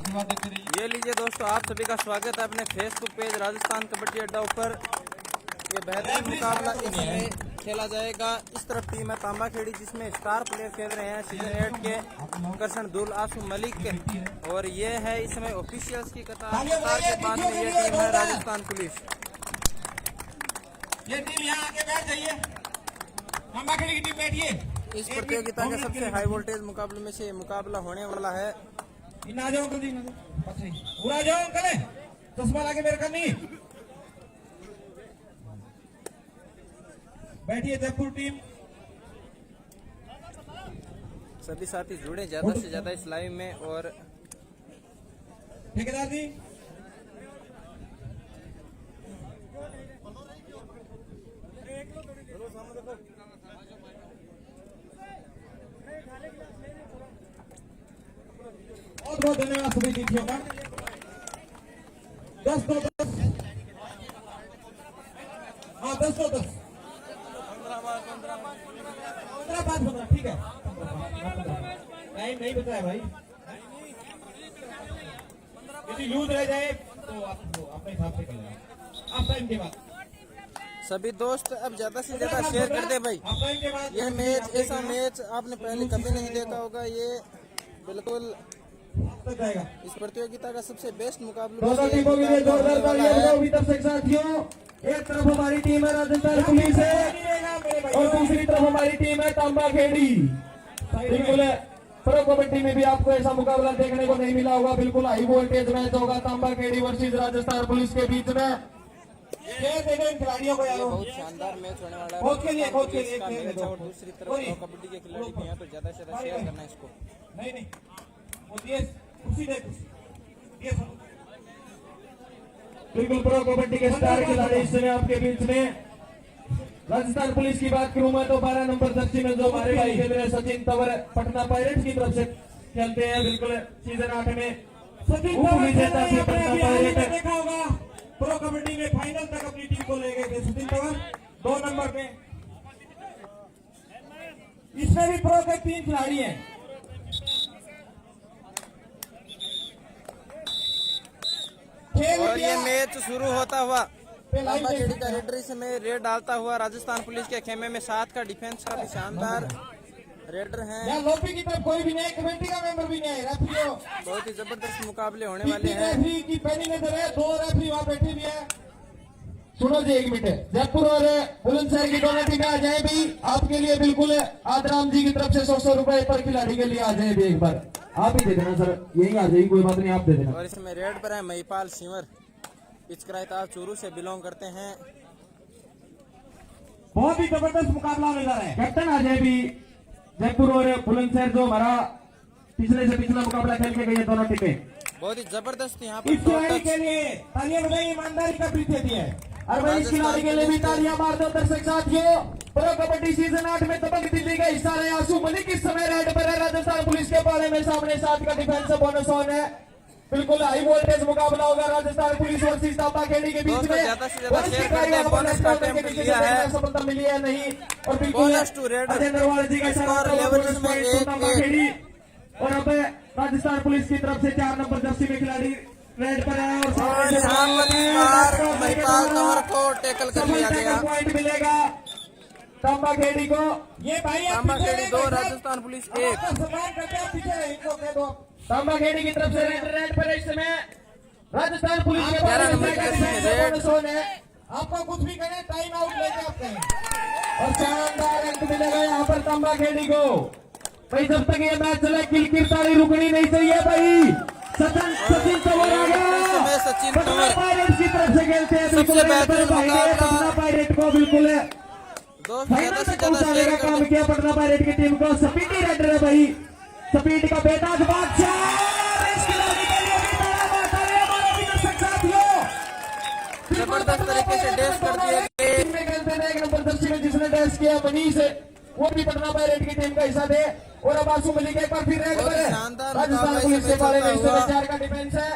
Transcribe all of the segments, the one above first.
ये लीजिए दोस्तों, आप सभी का स्वागत है अपने फेसबुक पेज राजस्थान कबड्डी अड्डा ऊपर। ये बेहतरीन मुकाबला इसमें खेला जाएगा। इस तरफ टीम है तांबाखेड़ी जिसमें स्टार प्लेयर खेल रहे हैं सीजन 8 के करसन दुल आसू मलिक के, और ये है इस समय ऑफिशियल्स की कतार के बाद में ये टीम है राजस्थान पुलिस। ये टीम यहाँ आके बैठ जाइए, तांबाखेड़ी की टीम बैठिए। इस प्रतियोगिता के सबसे हाई वोल्टेज मुकाबले में से मुकाबला होने वाला है। ना जाओ अंकल जी, पूरा जाओ अंकल, चश्मा लाके मेरे करनी। बैठिए जयपुर टीम। सभी साथी जुड़े ज्यादा से ज्यादा इस लाइव में। और ठेकेदार जी बहुत बहुत धन्यवाद सभी टीमों का। 10-10 हाँ 10-10 15-5-15 ठीक है। टाइम नहीं बताया भाई, यदि लूज रह जाए तो आप अपने हिसाब से कर लेना। आप टाइम के बाद सभी दोस्त अब ज्यादा से ज्यादा शेयर कर दे भाई। यह मैच ऐसा मैच आपने पहले कभी नहीं देखा होगा। ये बिल्कुल इस प्रतियोगिता का सबसे बेस्ट मुकाबला। दोनों टीमों के लिए जोरदार तालियां बजाओ भी दर्शक साथियों। एक तरफ हमारी टीम है राजस्थान पुलिस है और दूसरी तरफ हमारी टीम है तांबाखेड़ी। बिल्कुल प्रो कबड्डी में भी आपको ऐसा मुकाबला देखने को नहीं मिला होगा। बिल्कुल हाई वोल्टेज मैच होगा तांबाखेड़ी वर्सेस राजस्थान पुलिस के बीच में। खिलाड़ियों को यार बहुत शानदार मैच होने वाला है। कोच के लिए और दूसरी तरफ प्रो कबड्डी के खिलाड़ी भी हैं, तो ज्यादा से ज्यादा शेयर करना है इसको। नहीं उसी बिल्कुल प्रो कबड्डी के स्टार खिलाड़ी इस समय आपके बीच में। राजस्थान पुलिस की बात करूं मैं तो 12 नंबर जर्सी में जो हमारे भाई खेल रहे हैं सचिन तंवर पटना पायरेट्स की तरफ से खेलते हैं। बिल्कुल सीजन 8 में सचिन तंवर देखा होगा, प्रो कबड्डी में फाइनल तक अपनी टीम को ले गए थे सचिन तंवर 2 नंबर पे। इसमें भी प्रो के 3 खिलाड़ी हैं। और ये मैच शुरू होता हुआ तांबाखेड़ी का रेडर इसमें रेड डालता हुआ राजस्थान पुलिस के खेमे में 7 का डिफेंस का भी शानदार रेडर है। लोपी की तरफ कोई भी नहीं, कमेटी का मेंबर भी नहीं है। रेफरी बहुत ही जबरदस्त मुकाबले होने वाले हैं। रेफरी की पहली नजर है, 2 रेफरी वहाँ बैठे भी है। सुनो जी 1 मिनट, जयपुर और बुलंदशहर की दोनों टीमें आ जाए भी आपके लिए। बिल्कुल आदराम जी की तरफ से 100 रुपए पर खिलाड़ी के लिए आ जाए भी। एक बार आप ही दे देना सर, यही आ जाएगी, कोई बात नहीं आप दे देना। और इसमें रेड पर है महिपाल सिंवर, पिचकराईताल चूरू से बिलोंग करते हैं। बहुत ही जबरदस्त मुकाबला होने जा रहा है। कैप्टन आ जाए भी जयपुर और बुलंदशहर जो हमारा पिछले से पिछला मुकाबला खेल के गई है दोनों टीमें। बहुत ही जबरदस्त यहाँ इस खिलाड़ी के लिए तालियां बजाइए, ईमानदारी का परिचय दिया है। और भाई इस खिलाड़ी के लिए भी तालियां मार दो दर्शक साथियों। प्रो कबड्डी सीजन 8 में दबंग दिल्ली का हिस्सा रहे आसू मलिक इस समय रेड पर है। राजस्थान पुलिस के पाले में सामने 7 का डिफेंस बोनस ऑन है। बिल्कुल हाई वोल्टेज मुकाबला होगा राजस्थान पुलिस वर्सेस तांबाखेड़ी के बीच में। ज्यादा से ज्यादा शेयर करते हैं। बोनस का अटेम्प्ट लिया है, सफलता मिली है नहीं। और बिल्कुल bonus to raid Ajay Narwal ji का स्कोर लेवल इसमें तांबाखेड़ी। और अब राजस्थान पुलिस की तरफ से 4 नंबर जर्सी में खिलाड़ी रेड पर है और महिपाल तंवर को टैकल कर लिया गया। पॉइंट मिलेगा तांबाखेड़ी को। ये भाई तांबाखेड़ी 2 राजस्थान पुलिस 1। तांबाखेड़ी की तरफ से रेड पर इस समय राजस्थान पुलिस के है। आपको कुछ भी करें टाइम आउट लेके आते हैं और शानदार अंक मिलेगा यहाँ पर तांबाखेड़ी को। भाई जब तक ये मैच चले किलकिल ताली रुकनी नहीं चाहिए भाई। सचिन तंवर आ गया, सचिन तंवर पायरेट्स की तरफ से खेलते हैं। सबसे बेहतरीन मुकाबला पायरेट को बिल्कुल ज्यादा से ज्यादा शेयर कर काम किया पटना पायरेट की टीम को। स्पीडी रेडर है भाई, स्पीड का बेटा बादशाह। जबरदस्त तरीके से डैश कर दिए गए। 1 नंबर जर्सी में जिसने डैश किया मनीष, वो भी पटना पायरेट की टीम का हिस्सा थे। और अब आसू मलिक एक बार फिर रेड पर है। राजस्थान पुलिस के बारे में 4 का डिफेंस है।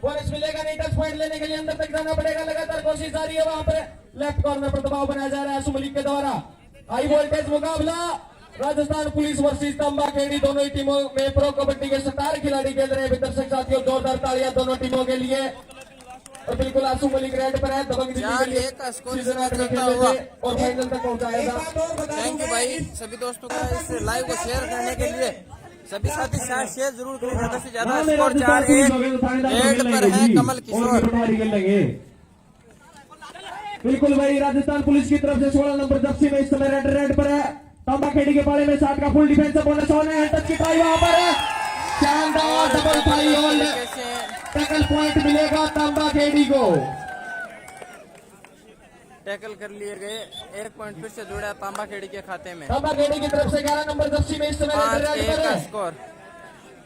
बोनस मिलेगा नहीं, 10 पॉइंट लेने के लिए अंदर तक जाना पड़ेगा। लगातार कोशिश जारी है, वहां पर लेफ्ट कॉर्नर पर दबाव बनाया जा रहा है आसू मलिक के द्वारा। हाई वोल्टेज मुकाबला राजस्थान पुलिस वर्सेस तंबाखेड़ी, दोनों ही टीमों में प्रो कबड्डी के 17 खिलाड़ी खेल रहे हैं। दर्शक साथियों, जोरदार तालियां दोनों टीमों के लिए। और बिल्कुल आंसू मलिक रेड पर है, दबंग दिल्ली के लिए 4-1 का स्कोर सीजन 8 में चलता खेले हुआ। थे और फाइनल तक पहुंचाया था। थैंक यू भाई सभी दोस्तों का इस लाइव को शेयर करने के लिए। सभी साथी शायद शेयर जरूर करें, ज्यादा से ज्यादा। स्कोर 4-1 रेड पर है कमल किशोर। बिल्कुल भाई, राजस्थान पुलिस की तरफ से 16 नंबर जर्सी में इस समय रेड पर है। तंबाखेड़ी के पाले में 7 का फुल डिफेंस बोनस ऑन है। टच की ट्राई वहां पर है, शानदार double try hold, tackle point मिलेगा तंबाखेड़ी को। टैकल कर लिए गए, 1 पॉइंट फिर से जुड़ा तंबाखेड़ी के खाते में। तंबाखेड़ी की तरफ से 11 नंबर जर्सी में इस समय रेड 5-1 पर का है। स्कोर।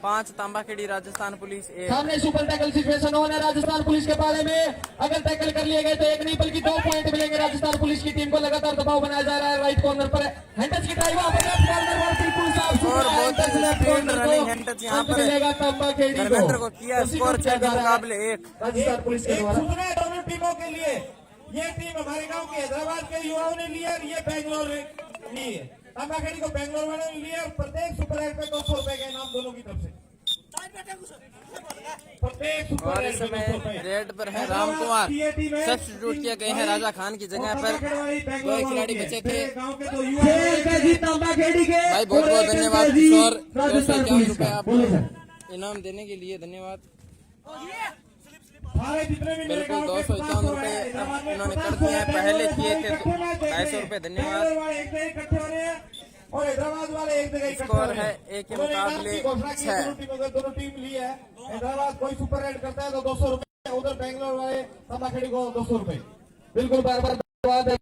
5 तंबाखेड़ी, राजस्थान पुलिस 1। सामने सुपर टैकल सिचुएशन ऑन है राजस्थान पुलिस के पाले में। अगर टैकल कर लिए गए तो 1 नहीं बल्कि 2 पॉइंट मिलेंगे राजस्थान पुलिस की टीम को। लगातार दबाव बनाया जा रहा है राइट कॉर्नर पर। हैंडस की ट्राई वहां पर बिल्कुल साफ और बहुत ही स्पीड रनिंग हैंडस यहाँ पर मिलेगा तंबाखेड़ी धर्मेंद्र को किया। स्कोर 6 के मुकाबले 1। राजस्थान पुलिस के द्वारा सूचना है दोनों टीमों के लिए। ये टीम हमारे गांव के हैदराबाद के युवाओं ने लिया और ये बेंगलोर ने ली है। तंबाखेड़ी को बेंगलोर वालों ने लिया और प्रत्येक सुपर एट पे 200 रुपए का इनाम दोनों की तरफ से। प्रत्येक सुपर और एट इस पे समय 200 रुपए। रेड पर है राम कुमार। सब्स्टिट्यूट किए गए हैं राजा खान की जगह पर। 2 खिलाड़ी बचे थे। गांव के दो युवा तंबाखेड़ी के भाई बहुत बहुत धन्यवाद किशोर। 251 रुपए आपको इनाम देने के लिए धन्यवाद। सारे जितने भी मेरे बिल्कुल गांव के 251 रुपए हैदराबाद में इन्होंने कर 50 दिए हैं। पहले किए थे इकट्ठे मैच देख रहे 250 हैं। रुपए। धन्यवाद। बेंगलोर वाले एक जगह इकट्ठे हो रहे हैं और हैदराबाद वाले एक जगह इकट्ठे स्कोर हो रहे हैं। है 1 के उन्होंने इनाम मुकाबले की घोषणा की है, 6। दोनों टीमों को दोनों टीम ली है। हैदराबाद कोई सुपर रेड करता है तो 200 रुपए, उधर बेंगलोर वाले तंबाखेड़ी को 200 रुपए। बिल्कुल बार बार धन्यवाद है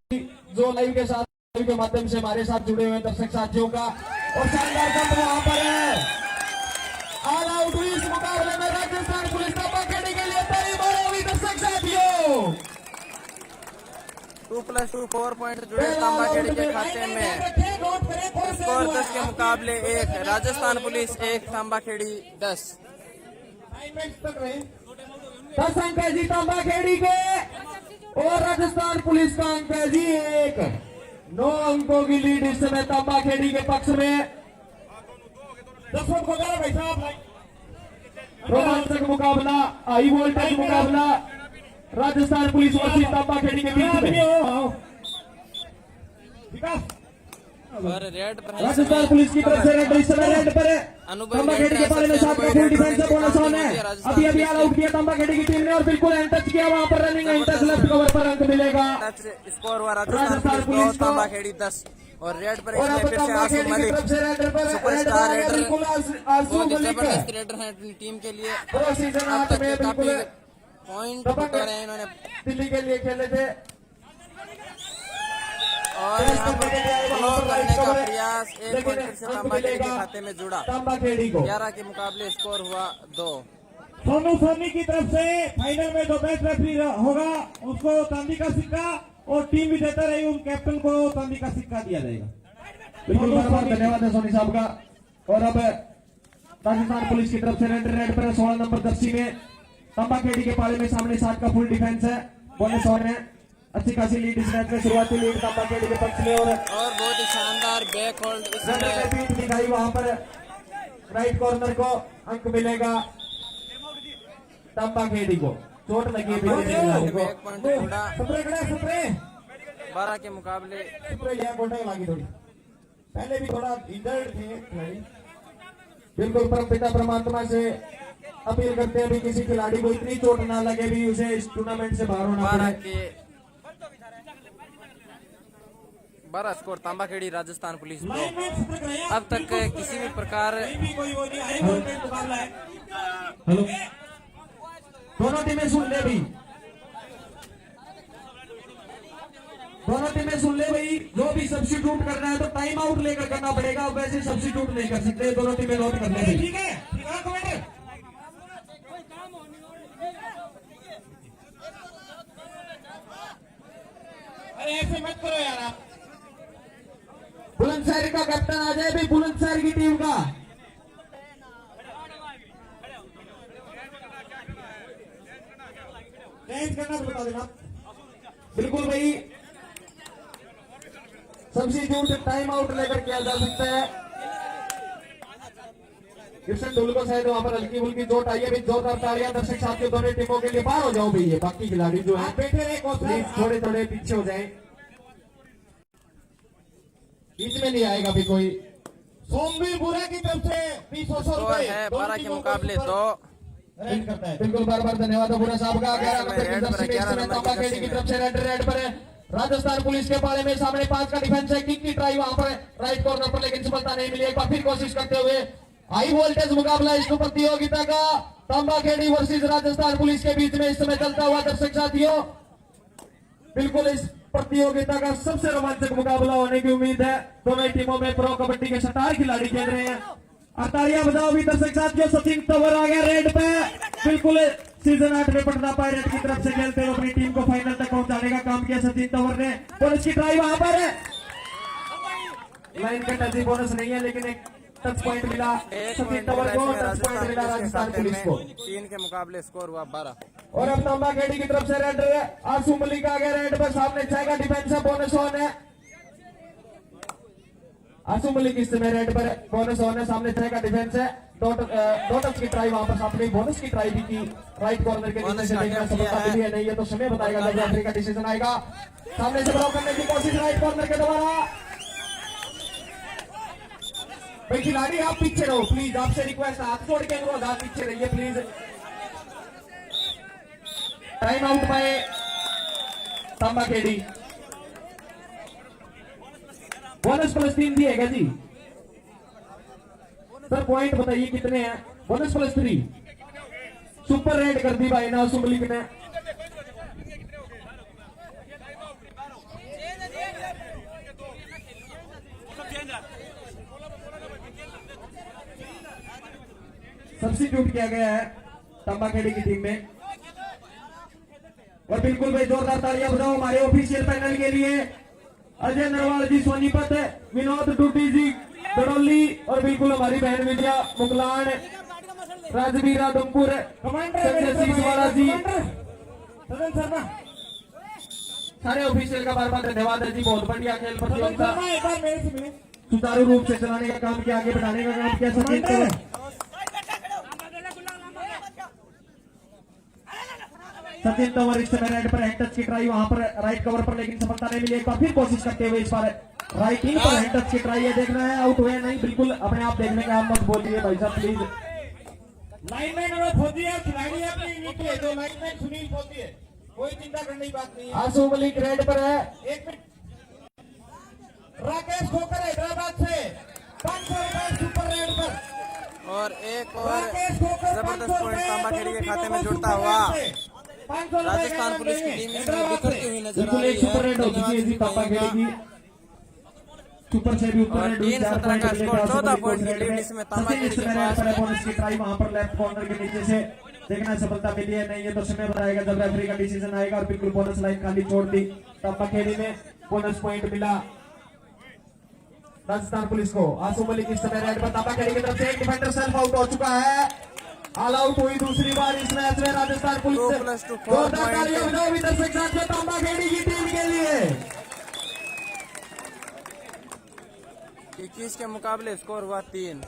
जो लाइव के साथ, लाइव के माध्यम से हमारे साथ जुड़े हुए दर्शक साथियों का। और शानदार जंप वहां पर है। ऑल आउट हुई इस मुकाबले में राजस्थान पुलिस तंबाखेड़ी के लिए ताली मारो हुई दर्शक साथियों। 2+2 4 पॉइंट जुड़े तंबाखेड़ी के खाते में। स्कोर 10 के मुकाबले 1। राजस्थान पुलिस 1 तंबाखेड़ी 10। 10 अंक है जी तंबाखेड़ी के और राजस्थान पुलिस का अंक है जी 1। 9 अंकों की लीड इस समय तंबाखेड़ी के पक्ष में। 10 को करो भाई साहब। रोमांचक मुकाबला, हाई वोल्टेज मुकाबला राजस्थान पुलिस वर्सेस तंबाखेड़ी के बीच में। विकास और रेड पर है राजस्थान पुलिस की तरफ से रेड इस समय रेड पर है। तंबाखेड़ी के बारे में 7 का फुल डिफेंस बोनस ऑन है। अभी अभी ऑल आउट किया तंबाखेड़ी की टीम ने और बिल्कुल हैंड टच किया वहां पर। Running hand touch left cover पर अंक मिलेगा। स्कोर हुआ राजस्थान पुलिस 2 तंबाखेड़ी 10। और रेड पर और अब फिर से आंसू तंबाखेड़ी की मलिक तरफ से रेड पर सुपरस्टार रेडर। बिल्कुल आंसू बहुत ही मलिक जबरदस्त रेडर है टीम के लिए। प्रो सीजन अब 8 तक में काफी बिल्कुल पॉइंट बटोरे हैं इन्होंने। दिल्ली के लिए खेले थे। और यहाँ पर फ्लो करने का प्रयास, 1 पॉइंट फिर से तंबाखेड़ी के खाते में जुड़ा। तंबाखेड़ी को 11 के मुकाबले स्कोर हुआ 2। सोनू सोनी की तरफ से फाइनल में जो बेस्ट रेफरी होगा उसको चांदी का सिक्का और टीम विजेता रही उन कैप्टन को चांदी का सिक्का दिया जाएगा। बिल्कुल बहुत बहुत धन्यवाद है सोनी साहब का। और अब राजस्थान पुलिस की तरफ से रेड पर 16 नंबर जर्सी में तंबाखेड़ी के पाले में सामने 7 का फुल डिफेंस है। बोनस ऑन है। अच्छी खासी लीड इस मैच में, शुरुआती लीड तंबाखेड़ी के पक्ष में। और बहुत ही शानदार बैक होल्ड इस समय बीट दिखाई वहां पर। राइट कॉर्नर को अंक मिलेगा तंबाखेड़ी को। चोट लगी है एक पॉइंट जुड़ा। सुप्रे 12 के मुकाबले यह बोलने लगी थोड़ी, पहले भी थोड़ा इंजर्ड थे। बिल्कुल परमपिता परमात्मा से अपील करते हैं भी किसी खिलाड़ी को इतनी चोट ना लगे भी उसे इस टूर्नामेंट से बाहर होना 12 पड़े। के 12 स्कोर तंबाखेड़ी राजस्थान पुलिस 2। अब तक किसी भी प्रकार हेलो, दोनों टीमें सुन ले भाई, दोनों टीमें सुन ले भाई। जो भी सब्स्टिट्यूट करना है तो टाइम आउट लेकर करना पड़ेगा। वैसे सब्स्टिट्यूट नहीं कर सकते। दोनों टीमें नोट कर ले। ठीक है, अरे ऐसे मत करो यार आप। बुलंदशहर का कैप्टन आ जाए भाई, बुलंदशहर की टीम का। चेंज करना तो बता देना। बिल्कुल भाई, सब्स्टिट्यूट टाइम आउट लेकर किया जा सकता है। कृष्ण ढुल को शायद वहां पर हल्की फुल्की चोट आई है। जोरदार तालियां दर्शक साथियों दोनों टीमों के लिए। बाहर हो जाओ भैया, बाकी खिलाड़ी जो है बैठे रहे प्लीज थोड़े थोड़े पीछे हो जाए। बीच में नहीं आएगा भी कोई। सोमवीर बुरा की तरफ से 20 स्कोर है 12 के मुकाबले 2। रेड करता है। बिल्कुल बार बार धन्यवाद बुरा साहब का। 11 नंबर की रेड पर जर्सी में 11 इस समय नंबर की तांबा खेड़ी जर्सी की में। तरफ से रेड पर है। राजस्थान पुलिस के पाले में सामने 5 का डिफेंस है। किक की ट्राई वहां पर राइट कॉर्नर पर, लेकिन सफलता नहीं मिली। एक बार फिर कोशिश करते हुए हाई वोल्टेज मुकाबला इस प्रतियोगिता का तांबा खेड़ी वर्सेस राजस्थान पुलिस के बीच में इस समय चलता हुआ दर्शक साथियों। बिल्कुल इस प्रतियोगिता का सबसे रोमांचक मुकाबला होने की उम्मीद है। दोनों टीमों में प्रो कबड्डी के 7 खिलाड़ी खेल रहे हैं। तालियां बजाओ भी दर्शक साथियों। सचिन तंवर आ गया रेड पे। बिल्कुल सीजन 8 में पटना पायरेट की तरफ से खेलते हुए अपनी टीम को फाइनल तक पहुंचाने का काम किया सचिन तंवर ने। बोनस की ट्राई वहां पर है। लाइन का टच बोनस नहीं है, लेकिन एक टच पॉइंट मिला सचिन तंवर को। टच पॉइंट मिला राजस्थान पुलिस को। 3 के मुकाबले स्कोर हुआ 12। और अब तांबा खेड़ी की तरफ से रेड आंसू मलिक आ गया रेड पर। सामने 6 का डिफेंस है। बोनस ऑन है। आंसू मलिक इस समय रेड पर बोनस ऑन है। सामने 6 का डिफेंस है। दो टच की ट्राई वहां पर सामने बोनस की ट्राई भी की। राइट कॉर्नर के नीचे से देखना सफलता मिली है नहीं है तो समय बताएगा जब रेफरी का डिसीजन आएगा। सामने से ब्लॉक करने की कोशिश राइट कॉर्नर के द्वारा। भाई खिलाड़ी आप पीछे रहो प्लीज, आपसे रिक्वेस्ट, हाथ छोड़ के अनुरोध, आप पीछे रहिए प्लीज। टाइम आउट बाय तांबा खेड़ी। बोनस +3 दिएगा जी सर। पॉइंट बताइए कितने हैं? बोनस +3। सुपर रेड कर दी भाई ना सुमलिक ने। सब्स्टिट्यूट किया गया है तांबा खेड़ी की टीम में। और बिल्कुल भाई जोरदार तालियां बजाओ हमारे ऑफिशियल पैनल के लिए। अजय नरवाल जी सोनीपत, विनोद टूटी जी दड़ोली, और बिल्कुल हमारी बहन विद्या मुगलान, राजवीर आदमपुर, संजय सीसवाड़ा जी, सारे ऑफिशियल का बार बार धन्यवाद है जी। बहुत बढ़िया खेल प्रतियोगिता सुचारू रूप से चलाने का काम किया, आगे बढ़ाने का काम किया सचिन तंवर। सचिन तंवर इस समय रेड पर हैंड टच की ट्राई वहां पर राइट कवर पर, लेकिन सफलता नहीं मिली। एक बार फिर कोशिश करते हुए इस बार राइट इन पर हैंड टच की ट्राई है। देखना है आउट हुए नहीं, बिल्कुल अपने आप देखने का आप मत बोलिए भाई साहब प्लीज। लाइनमैन और फोजी है, खिलाड़ी है अपनी यूनिट के, जो लाइनमैन सुनील फोजी है, कोई चिंता करने की बात नहीं है। आंसू मलिक रेड पर है। 1 मिनट। राकेश खोकर हैदराबाद से 500 रुपए सुपर रेड पर। और एक और राकेश खोकर जबरदस्त पॉइंट तांबा खेड़ी के खाते में जुड़ता हुआ। राजस्थान पुलिस की टीम इसमें बिखरती हुई नजर आ बिल्कुल रही एक सुपर रेड हो चुकी है जी तांबा खेड़ी की। सुपर से भी ऊपर और रेड 3-17 का स्कोर 14 पॉइंट की लीड इसमें तांबा खेड़ी के पास है। बोनस की ट्राई वहां पर लेफ्ट कॉर्नर के नीचे से देखना सफलता मिली है नहीं है तो समय बताएगा जब रेफरी का डिसीजन आएगा। और बिल्कुल बोनस लाइन खाली छोड़ दी तांबा खेड़ी में। बोनस पॉइंट मिला राजस्थान पुलिस को। आंसू मलिक इस समय रेड पर। तांबा खेड़ी की तरफ से एक डिफेंडर सेल्फ आउट हो चुका है। ऑल आउट हुई दूसरी बार इस मैच में राजस्थान पुलिस। 2+2 जोरदार तालियां बजाओ भी दर्शक साथियों तांबा खेड़ी की टीम के लिए। 21 के मुकाबले स्कोर हुआ 3।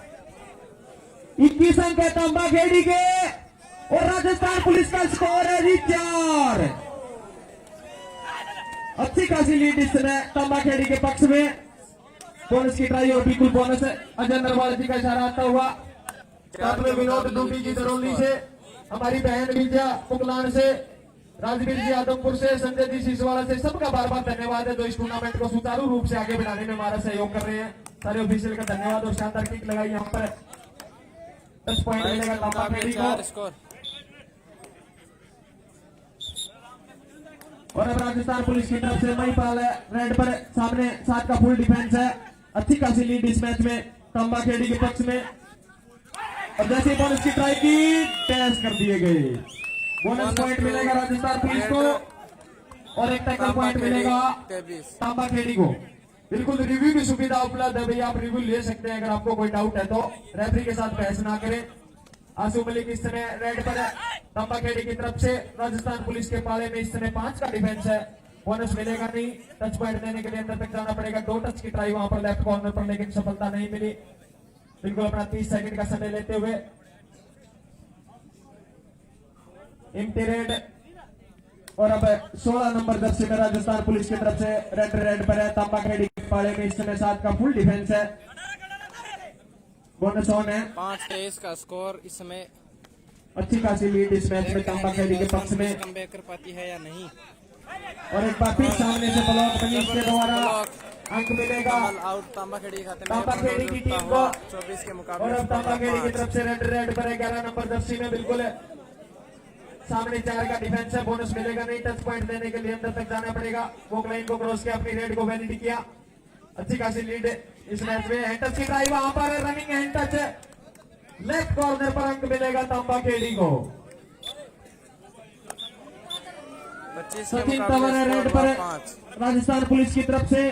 21 अंक है तांबा खेड़ी के और राजस्थान पुलिस का स्कोर है जी 4। अच्छी खासी लीड इस समय तांबा खेड़ी के पक्ष में। बोनस की ट्राई और बिल्कुल बोनस है। अजय नरवाल जी का इशारा आता हुआ साथ में विनोद डूबी जी दरौली से, हमारी बहन विद्या पुकलान से, राजवीर जी आदमपुर से, संजय जी सीसवाड़ा से, सबका बार बार धन्यवाद है जो इस टूर्नामेंट को सुचारू रूप से आगे बढ़ाने में हमारा सहयोग कर रहे हैं। सारे ऑफिशियल का धन्यवाद। और शानदार किक लगाई यहाँ पर 10 पॉइंट मिलेगा तांबा खेड़ी को। 4 स्कोर। और अब राजस्थान पुलिस की तरफ से महिपाल है रेड पर। सामने 7 का फुल डिफेंस है। अच्छी खासी लीड इस मैच में तांबा खेड़ी के पक्ष में। और जैसे बोनस की ट्राई की टैच कर दिए गए। बोनस पॉइंट मिलेगा राजस्थान पुलिस को और एक टैकल पॉइंट मिलेगा तांबा खेड़ी को। बिल्कुल रिव्यू की सुविधा उपलब्ध है भैया, आप रिव्यू ले सकते हैं अगर आपको कोई डाउट है तो। रेफरी के साथ बहस ना करें। आंसू मलिक इस समय रेड पर है तांबा खेड़ी की तरफ से। राजस्थान पुलिस के पाले में इस समय 5 का डिफेंस है। बोनस मिलेगा नहीं। टच पॉइंट देने के लिए अंदर तक जाना पड़ेगा। 2 टच की ट्राई वहां पर लेफ्ट कॉर्नर पर, लेकिन सफलता नहीं मिली। बिल्कुल अपना 30 सेकंड का समय लेते हुए एम्प्टी रेड, और अब 16 नंबर जर्सी में राजस्थान पुलिस की तरफ से रेड पर है। तांबा खेड़ी के पाले में इस समय 7 का फुल डिफेंस है। बोनस ऑन है। 5-23 का स्कोर इस समय। अच्छी खासी लीड इस मैच में तांबा खेड़ी के पक्ष में। कम बैक कर पाती है या नहीं। और एक बार फिर सामने से ब्लॉक मनीष के द्वारा अंक मिलेगा आउट तांबा खेड़ी के खाते में। तांबा खेड़ी की टीम को। 24 के और मुकाबले अब तांबा खेड़ी की तरफ से रेड पर है 11 नंबर जर्सी में। बिल्कुल सामने 4 का डिफेंस है। बोनस मिलेगा नहीं। टच पॉइंट देने के लिए अंदर तक जाना पड़ेगा। वो लाइन को क्रॉस किया, अपनी रेड को वैलिड किया। अच्छी खासी लीड इस मैच में। हैंड टच की ट्राई वहां पर, running hand touch, left corner पर अंक मिलेगा तांबा खेड़ी को। 25 के सचिन मुकाबले तंवर है रेड स्कोर पर 5। राजस्थान पुलिस की तरफ से।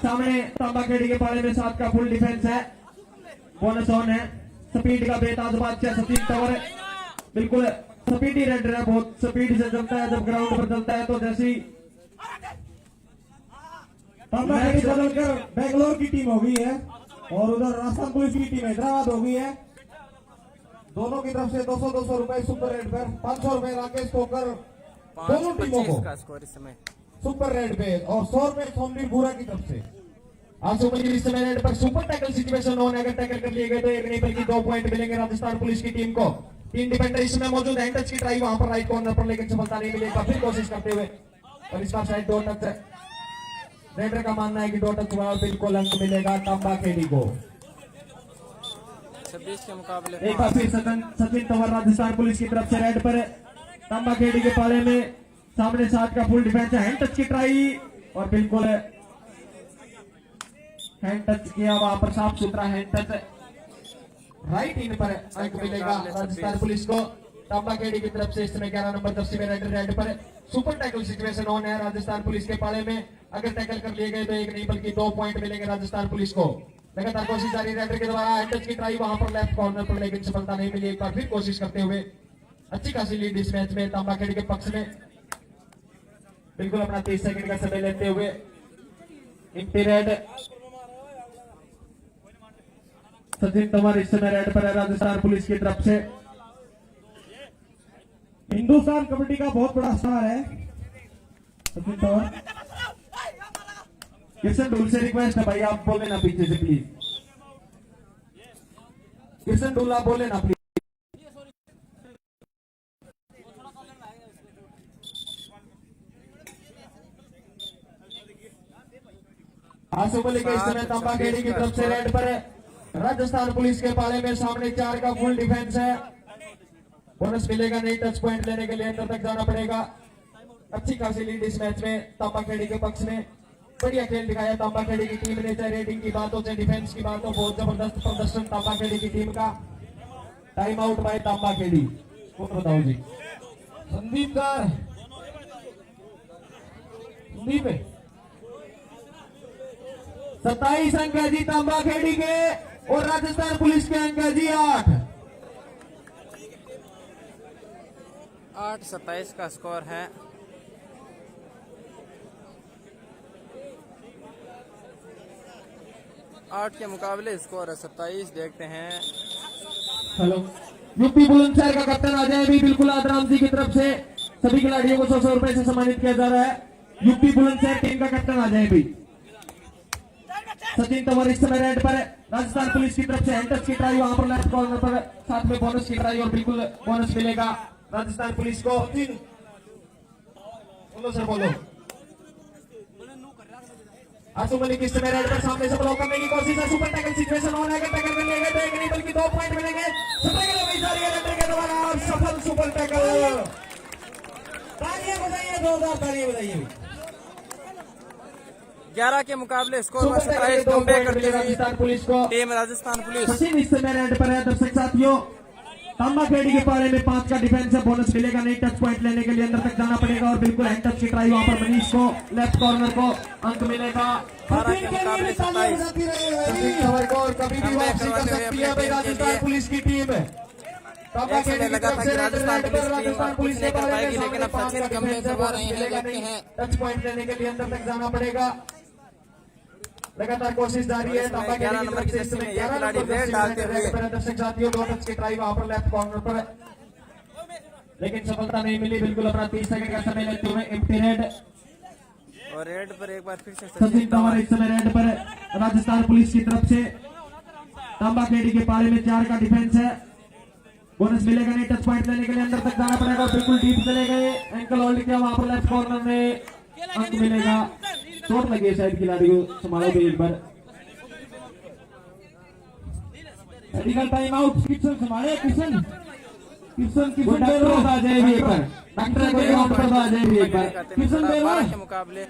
सामने तांबा खेड़ी के पाले में 7 का फुल डिफेंस है। बोनस ऑन है। स्पीड का बेताज बादशाह सचिन तंवर बिल्कुल स्पीडी रेडर है। बहुत स्पीड से चलता है। जब ग्राउंड पर चलता है तो जैसी तांबा खेड़ी बदलकर बेंगलोर की टीम हो गई है और उधर राजस्थान पुलिस की टीम हैदराबाद हो गई है। दोनों की तरफ से 200-200 रुपए सुपर रेड पर, 500 रुपए राकेश कोकर दोनों टीमों 5-25 को का स्कोर इस समय। सुपर रेड पे, और 100 रुपए सोमवीर बुरा की तरफ से। आंसू मलिक इस समय रेड पर। सुपर टैकल सिचुएशन ऑन है। अगर टैकल कर लिए गए तो एक नहीं बल्कि 2 पॉइंट मिलेंगे राजस्थान पुलिस की टीम को। 3 डिफेंडर इसमें मौजूद है। टच की ट्राई वहां पर राइट कॉर्नर पर, लेकिन सफलता नहीं मिली। फिर कोशिश करते हुए, और इस बार शायद 2 टच है। रेडर का मानना है कि 2 टच हुआ और बिल्कुल अंक मिलेगा तांबा खेड़ी को। 26 के मुकाबले एक बार फिर सचिन तंवर राजस्थान पुलिस की तरफ से रेड पर। तांबा खेड़ी के पाले में सामने 7 का फुल डिफेंस है। हैंड टच की ट्राई, और बिल्कुल हैंड टच किया वहां पर, साफ सुथरा हैंड टच। राइट इन पर अंक मिलेगा राजस्थान पुलिस को। तांबा खेड़ी की तरफ से इस समय 11 नंबर जर्सी में रेड पर। सुपर टैकल सिचुएशन ऑन है राजस्थान पुलिस के पाले में। अगर टैकल कर लिए गए तो एक नहीं बल्कि 2 पॉइंट मिलेंगे राजस्थान पुलिस को। लगातार कोशिश जारी रेडर के द्वारा। हैंड टच की ट्राई वहां पर लेफ्ट कॉर्नर पर, लेकिन सफलता नहीं मिली। एक बार फिर कोशिश करते हुए अच्छी खासी लीड इस मैच में तांबा खेड़ी के पक्ष में। बिल्कुल अपना 30 सेकंड का समय लेते हुए एम्प्टी रेड। सचिन तंवर इस समय रेड पर है राजस्थान पुलिस की तरफ से। हिंदुस्तान कबड्डी का बहुत बड़ा स्टार है सचिन तंवर। किशन ढूल से रिक्वेस्ट है भाई, आप बोले ना पीछे से प्लीज। किशन ढूल आप बोले ना प्लीज। आंसू मलिक इस समय तांबा खेड़ी की तरफ से रेड पर है राजस्थान पुलिस के पाले में। सामने 4 का फुल डिफेंस है। बोनस मिलेगा नहीं। टच पॉइंट लेने के लिए अंदर तक जाना पड़ेगा। अच्छी खासी लीड इस मैच में तांबा खेड़ी के पक्ष में। बढ़िया खेल दिखाया तांबा खेड़ी की टीम ने, चाहे रेटिंग की बात हो चाहे डिफेंस की बात हो। बहुत जबरदस्त प्रदर्शन तांबा खेड़ी की टीम का। टाइम आउट बाय तांबा खेड़ी। कौन बताओ जी? संदीप सर, संदीप 27 अंक है जी तांबा खेड़ी के, और राजस्थान पुलिस के अंक है जी 8। 8-27 का स्कोर है। आठ के मुकाबले स्कोर है 27। देखते हैं। हेलो, यूपी बुलंदशहर का कप्तान अजय भी बिल्कुल आदराम जी की तरफ से सभी खिलाड़ियों को 100 रुपए से सम्मानित किया जा रहा है। यूपी बुलंदशहर टीम का कप्तान अजय भी। सचिन तंवर इस समय रेड पर है राजस्थान पुलिस की तरफ से। हैंड टच की ट्राई वहां पर लेफ्ट कॉर्नर पर, साथ में बोनस की ट्राई, और बिल्कुल बोनस मिलेगा राजस्थान पुलिस को। बोलो सर, बोलो। आंसू मलिक इस समय रेड पर सामने से ब्लॉक करने की कोशिश है। सुपर टैकल सिचुएशन ऑन है। अगर टैकल कर लेंगे तो एक नहीं बल्कि 2 पॉइंट मिलेंगे। के द्वारा और सफल सुपर टैकल। तालियां बजाइए, जोरदार तालियां बजाइए। 11 के मुकाबले स्कोर में सुपर टैकल 27 2 कमबैक पॉइंट करती मिलेगा हुई राजस्थान पुलिस को। Team Rajasthan police. सचिन इस समय रेड पर है। दर्शक साथियों, तांबा खेड़ी के पाले में 5 का डिफेंस है। बोनस मिलेगा नहीं। टच पॉइंट लेने के लिए अंदर तक जाना पड़ेगा, और बिल्कुल हैंड टच की ट्राई वहां पर मनीष को लेफ्ट कॉर्नर को अंक मिलेगा। 12 के मुकाबले 27। सचिन तंवर को, और कभी भी वापसी कर सकती है भाई राजस्थान पुलिस की टीम। एक समय लगा था कि राजस्थान पुलिस टीम कुछ नहीं कर पाएगी, लेकिन अब सचिन गंभीर करवा रहे हैं, देखते हैं। टच पॉइंट लेने के लिए अंदर तक जाना पड़ेगा, लगातार कोशिश जारी है। 11 नंबर की जर्सी में ये खिलाड़ी ब्लेड डालते हुए दर्शक साथियों 2 टच की ट्राई वहां पर लेफ्ट कॉर्नर पर, लेकिन सफलता नहीं मिली। बिल्कुल अपना 30 सेकंड का समय लेते हुए एम्प्टी रेड और रेड पर एक बार फिर से सचिन तंवर इस समय रेड पर राजस्थान पुलिस की तरफ से। तांबा खेड़ी के पाले में 4 का डिफेंस है, बोनस मिलेगा नहीं। टच पॉइंट लेने के लिए अंदर तक जाना पड़ेगा, बिल्कुल डीप चले गए, एंकल होल्ड किया वहां पर लेफ्ट कॉर्नर में, अंक मिलेगा। चोट लगी है शायद खिलाड़ी को, संभालो भी एक बार। मेडिकल टाइम आउट, किशन संभाले, किशन डॉक्टर आ जाए भी एक बार, डॉक्टर को काउंट पर आ जाए भी एक बार। किशन बेवा के मुकाबले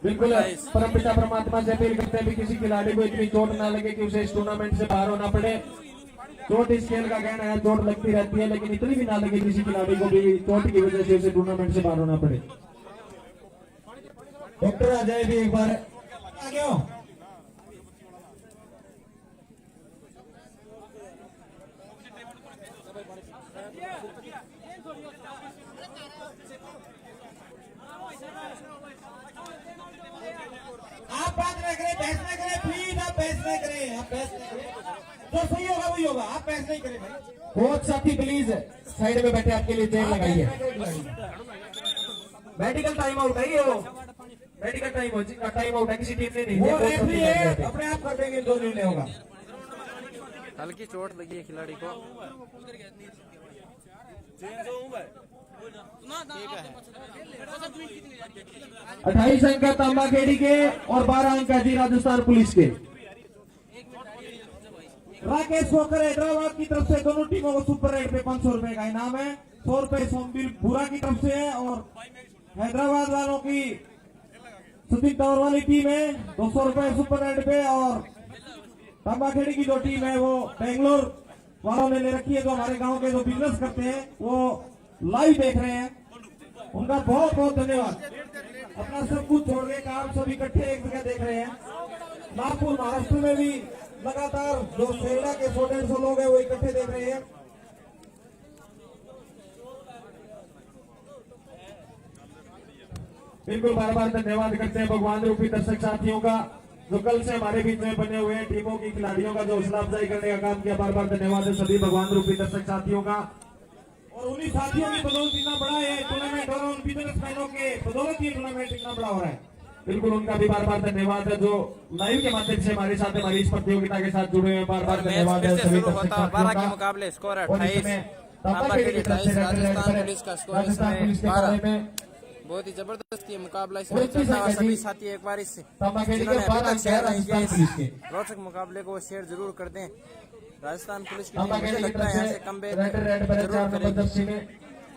बिल्कुल परमपिता परमात्मा से अपील करते हैं भी किसी खिलाड़ी को इतनी चोट ना लगे कि उसे इस टूर्नामेंट से बाहर होना पड़े। चोट इस खेल का कहना है, चोट लगती रहती है, लेकिन इतनी भी ना लगे किसी खिलाड़ी को भी चोट की वजह से उसे टूर्नामेंट से बाहर होना पड़े। डॉक्टर आ जाए भी एक बार, आगे आओ। आप बात न करें, बहस न करें, प्लीज आप बहस न करें, आप बहस न करें, जो सही होगा वही होगा, आप बहस नहीं करें भाई। कोच साथी प्लीज साइड में बैठे, आपके लिए चेयर लगाइए। मेडिकल टाइम आउट है ये, वो मेडिकल टाइम आउट है, किसी टीम ने नहीं वो दिया। रेफरी है, अपने आप कर देंगे जो निर्णय होगा। हल्की चोट लगी है खिलाड़ी को। 28 अंक का तांबा खेड़ी के और 12 अंक का जी राजस्थान पुलिस के। राकेश खोकर हैदराबाद की तरफ से दोनों टीमों को सुपर रेट पे 500 रुपए का इनाम है। 100 रुपए सोमवीर बुरा की तरफ से है और हैदराबाद वालों की सचिन तंवर वाली टीम है 200 रुपए सुपर रेट पे, और तांबाखेड़ी की जो टीम है वो बेंगलोर वालों ने ले रखी है, जो हमारे गांव के जो बिजनेस करते हैं वो लाइव देख रहे हैं, उनका बहुत बहुत धन्यवाद। अपना सब कुछ छोड़ के काम सब इकट्ठे एक जगह देख रहे हैं। नागपुर महाराष्ट्र में भी लगातार जो सेना के 100-150 लोग हैं वो इकट्ठे देख रहे हैं। बिल्कुल बार बार धन्यवाद करते हैं भगवान रूपी दर्शक साथियों का, जो कल से हमारे बीच में बने हुए टीमों की खिलाड़ियों का जो हौसला अफजाई करने का काम किया। बार बार धन्यवाद है सभी भगवान रूपी दर्शक साथियों का। और उन्हीं साथियों की बदौलत इतना बड़ा है टूर्नामेंट, और उन बिजनेसमैनों के बदौलत ये टूर्नामेंट इतना बड़ा हो रहा है। बिल्कुल उनका भी बार बार धन्यवाद है, जो लाइव के माध्यम से हमारे साथ हमारी इस प्रतियोगिता के साथ जुड़े हैं। बार बार धन्यवाद है सभी दर्शक साथियों 12 के का। मुकाबले स्कोर है और 28, इसमें तांबाखेड़ी 28, राजस्थान राजस्थान पुलिस का स्कोर पुलिस के 12। बारे में बहुत ही जबरदस्त ये मुकाबला इसमें चल रहा है। सभी साथी एक बार इस तांबाखेड़ी के जिन्होंने 12 अभी तक अंक शेयर है नहीं किया राजस्थान पुलिस के। इस रोचक मुकाबले को शेयर जरूर कर दें। राजस्थान पुलिस की टीम तांबाखेड़ी मुझे की लगता है यहाँ से तरफ कम से रेड पर 4 नंबर जर्सी में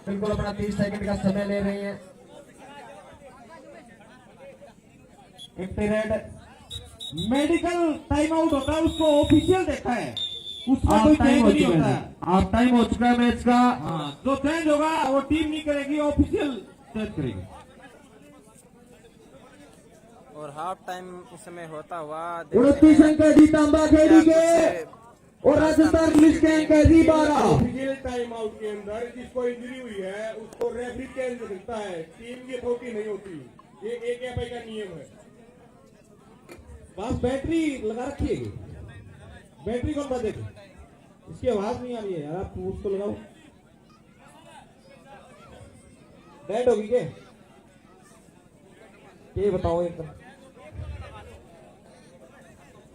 बिल्कुल अपना 30 सेकंड का समय ले रही है। Empty red medical time out होता है, उसको ऑफिशियल देखा है, उसका कोई आप टाइम चेंज हो नहीं चुका होता है, है। आप टाइम हो चुका है मैच का। जो चेंज होगा वो टीम नहीं करेगी, ऑफिशियल चेंज करेगी। और हाफ टाइम इस समय होता हुआ 29 अंक है जी तांबाखेड़ी के और राजस्थान पुलिस के अंक है जी 12। ऑफिशियल टाइम आउट के अंदर जिसको इंजरी हुई है उसको रेफरी चेंज कर सकता है, टीम की खोटी नहीं होती, ये एक एफ का नियम है। बस बैटरी लगा रखी है, बैटरी कौन बंद है? इसकी आवाज नहीं आ रही है यार, आप उसको लगाओ। डेड होगी क्या? ये बताओ एकदम।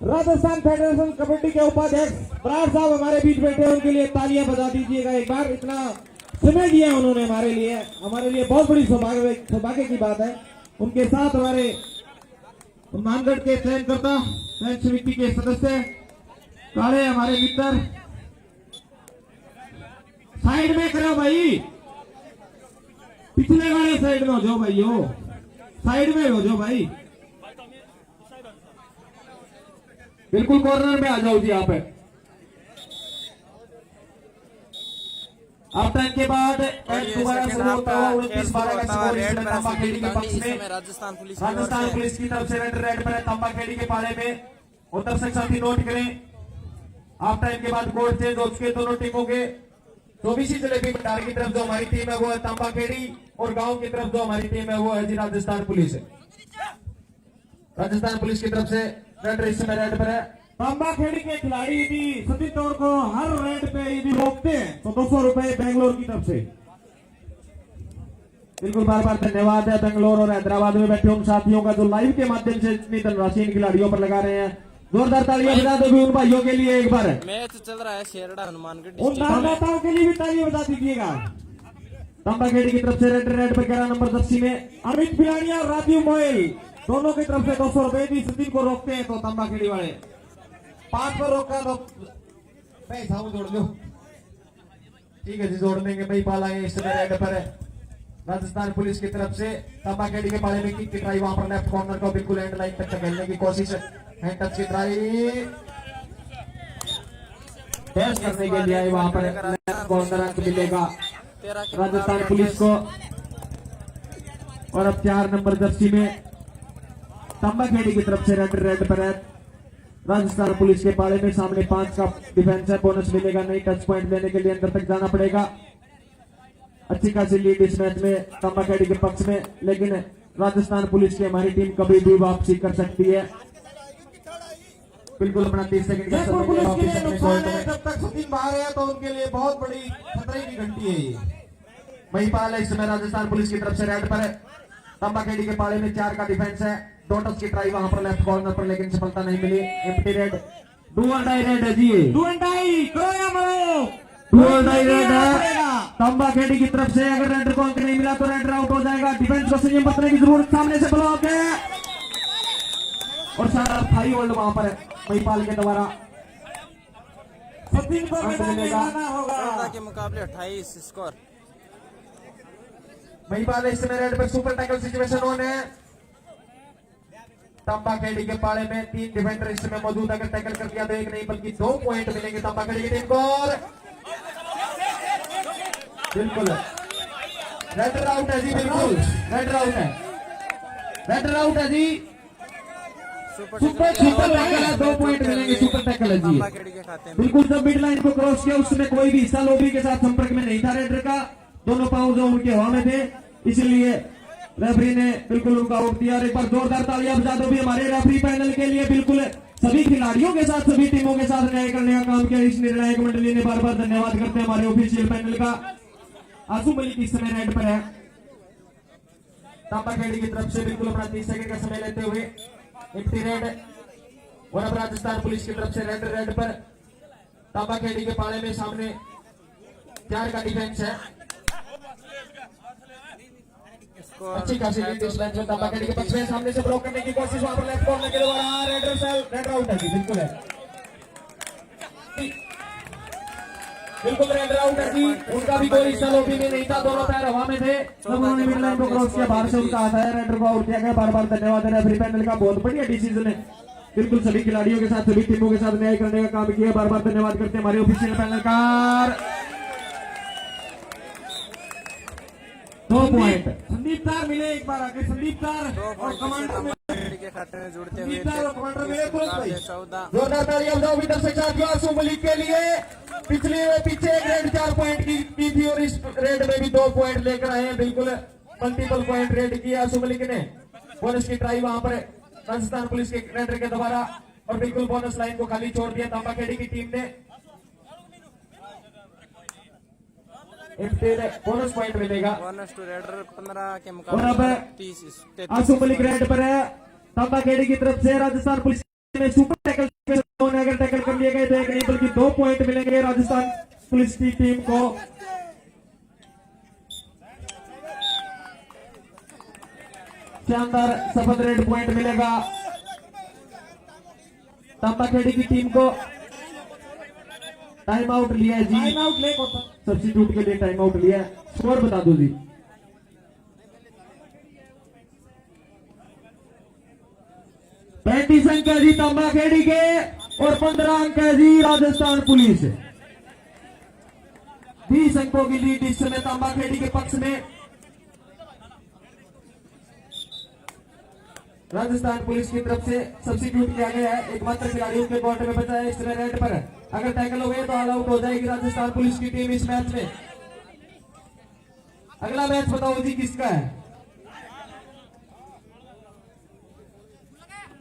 राजस्थान फेडरेशन कबड्डी के उपाध्यक्ष बराड़ साहब हमारे बीच बैठे हैं, उनके लिए तालियां बजा दीजिएगा एक बार। इतना समय दिया उन्होंने हमारे लिए बहुत बड़ी सौभाग्य की बात है। उनके साथ हमारे मानगढ़ के चयनकर्ता चयन समिति के सदस्य काले हमारे मित्र, साइड में करो भाई, पिछले वाले साइड में हो जाओ भाई, हो साइड में हो जाओ भाई, बिल्कुल कॉर्नर में आ जाओ जी। आप हाफ टाइम के बाद दोबारा शुरू होता हुआ 29-12 का स्कोर इस समय तांबाखेड़ी के पक्ष में। राजस्थान पुलिस राजस्थान पुलिस की तरफ से रेड पर है तांबाखेड़ी के पाले में, और दर्शक साथी नोट करें हाफ टाइम के बाद कोड चेंज हो चुके दोनों टीमों के। 24 जलेबी भंडार की तरफ जो हमारी टीम है वो है तांबा खेड़ी, और गांव की तरफ जो हमारी टीम है वो है जी राजस्थान पुलिस। राजस्थान पुलिस की तरफ से रेड इस समय रेड पर है। तांबा खेड़ी के खिलाड़ी यदि सभी तौर को हर रेड पे यदि रोकते हैं तो 200 रुपए बेंगलोर की तरफ से। बिल्कुल बार बार धन्यवाद है बेंगलोर और हैदराबाद में बैठे उन साथियों का जो लाइव के माध्यम से इतनी धनराशि इन खिलाड़ियों पर लगा रहे हैं। जोरदार तालियां बजा दो भी उन भाइयों के लिए एक बार। मैच चल रहा है शेरडा हनुमानगढ़ उन दानदाताओं के लिए भी तालियां बजा दीजिएगा। तांबा खेड़ी की तरफ से रेड पर 11 नंबर जर्सी में अमित पिलानिया और राजीव मोयल दोनों की तरफ से 200 रुपए की स्थिति को रोकते हैं तो तांबा खेड़ी वाले 5 पर रोका तो पैसा जोड़ दो। ठीक है जी, जोड़ देंगे भाई। पाला है इस समय रेड पर है राजस्थान पुलिस की तरफ से। तांबा खेड़ी के पाले में किक की ट्राई वहां पर लेफ्ट कॉर्नर को बिल्कुल एंड लाइन तक खेलने की कोशिश। हैंड टच की ट्राई डैश करने के लिए वहां पर लेफ्ट कॉर्नर अंक मिलेगा राजस्थान पुलिस को। और अब 4 नंबर जर्सी में तांबा खेड़ी की तरफ से रेड पर है राजस्थान पुलिस के पाले में। सामने 5 का डिफेंस है, बोनस मिलेगा नहीं। टच पॉइंट लेने के लिए अंदर तक जाना पड़ेगा। अच्छी खासी लीड इस मैच में तांबा खेड़ी के पक्ष में, लेकिन राजस्थान पुलिस की हमारी टीम कभी भी वापसी कर सकती है। बिल्कुल अपना 30 सेकंड का समय पुलिस के वापस लिए अपने नुकसान कोर्ट है, में। जब तक सचिन बाहर है तो उनके लिए बहुत बड़ी खतरे की घंटी है ये। महिपाल है इस समय राजस्थान पुलिस की तरफ से रेड पर है। तांबा खेड़ी के पाले में 4 का डिफेंस है। 2 टच की ट्राई वहां पर लेफ्ट कॉर्नर पर, लेकिन सफलता नहीं मिली। एम्प्टी रेड, डू और डाई रेड है जी ये। डू एंड डाई करो या मरो। डू और डाई रेड है तांबा खेड़ी की तरफ से। अगर रेड को अंक नहीं मिला तो रेड आउट हो जाएगा। डिफेंस को संयम बरतने की जरूरत। सामने से ब्लॉक है और सारा थाई होल्ड वहां पर है महिपाल के द्वारा। सचिन को मैदान में लाना होगा। शेरडा के मुकाबले 28 स्कोर। महिपाल इस समय रेड पर सुपर टैकल सिचुएशन ऑन है। तांबा खेड़ी के पाले में 3 डिफेंडर इस समय मौजूद। अगर टैकल कर दिया तो 1 नहीं बल्कि 2 पॉइंट मिलेंगे तांबा खेड़ी की टीम को। बिल्कुल रेड आउट है जी, बिल्कुल रेड आउट है, रेड आउट है जी। सुपर टैकल है, 2 पॉइंट मिलेंगे। सुपर टैकल है जी तांबा खेड़ी के खाते में। बिल्कुल। जब मिड लाइन को क्रॉस किया उसमें कोई भी हिस्सा लोबी के साथ संपर्क में नहीं था रेडर का। दोनों पांव जो उनके हवा में थे, इसलिए रेफरी ने बिल्कुल उनका आउट दिया। और एक बार जोरदार तालियां बजा दो भी हमारे रेफरी पैनल के लिए। बिल्कुल सभी खिलाड़ियों के साथ, सभी टीमों के साथ न्याय करने का काम किया इस निर्णायक मंडली ने। बार बार धन्यवाद करते हैं हमारे ऑफिशियल पैनल का। आसू मलिक इस समय रेड पर है तांबा खेड़ी की तरफ से। बिल्कुल अपना 30 सेकंड का समय लेते हुए एम्प्टी रेड। और अब राजस्थान पुलिस की तरफ से रेड पर तांबा खेड़ी के पाले में सामने 4 का डिफेंस है। अच्छी खासी लीड इस मैच में तांबा खेड़ी के पक्ष में। सामने से ब्लॉक करने की कोशिश वहां पर लेफ्ट कॉर्नर के द्वारा रेड आउट है जी, बिल्कुल है, बिल्कुल रेड आउट है जी। उनका भी कोई हिस्सा लोबी में नहीं था, दोनों पैर हवा में थे जब उन्होंने मिड लाइन को क्रॉस किया। बाहर से उनका हाथ आया, रेडर को आउट किया गया। बार बार धन्यवाद है रेफरी पैनल का, बहुत बढ़िया डिसीजन है। बिल्कुल सभी खिलाड़ियों के साथ, सभी टीमों के साथ न्याय करने का काम किया। बार बार धन्यवाद करते हैं हमारे ऑफिशियल पैनल का। 2 पॉइंट संदीप तार मिले एक बार आके। संदीप तार 2 और कमांडर में खेड़ी के खाते में जुड़ते हुए संदीप तार और कमांडर मिले तुरंत भाई। 14 जोरदार तालियां बजाओ भी दर्शक साथियों आसू मलिक के लिए। पीछे एक रेड 4 पॉइंट की थी और इस रेड में भी 2 पॉइंट लेकर आए हैं। बिल्कुल मल्टीपल पॉइंट रेड किया आसू मलिक ने। बोनस की ट्राई वहां पर राजस्थान पुलिस के रेडर के द्वारा, और बिल्कुल बोनस लाइन को खाली छोड़ दिया तांबा खेड़ी की टीम ने। बोनस पॉइंट मिलेगा। बोनस टू रेडर 15 के और मुकाबले अब 30 आसू मलिक रेड पर है तांबा खेड़ी की तरफ से। राजस्थान पुलिस में सुपर टैकल अगर टैकल कर लिए गए तो 1 नहीं बल्कि 2 पॉइंट मिलेंगे राजस्थान पुलिस की टीम को। शानदार सफल रेड पॉइंट मिलेगा तांबा खेड़ी की टीम को। टाइम आउट लिया है जी, टाइम आउट ले को सब्स्टिट्यूट के लिए टाइम आउट लिया है। स्कोर बता दो जी। 35 अंक है जी तांबा खेड़ी के और 15 अंक है जी राजस्थान पुलिस। 20 अंकों की लीड इस समय तांबा खेड़ी के पक्ष में। राजस्थान पुलिस की तरफ से सब्स्टिट्यूट किया गया है। एकमात्र खिलाड़ी उनके कोर्ट में बचा है इस समय रेड पर है। अगर टैकल हो गए तो ऑल आउट हो जाएगी राजस्थान पुलिस की टीम इस मैच में। अगला मैच बताओ जी किसका है?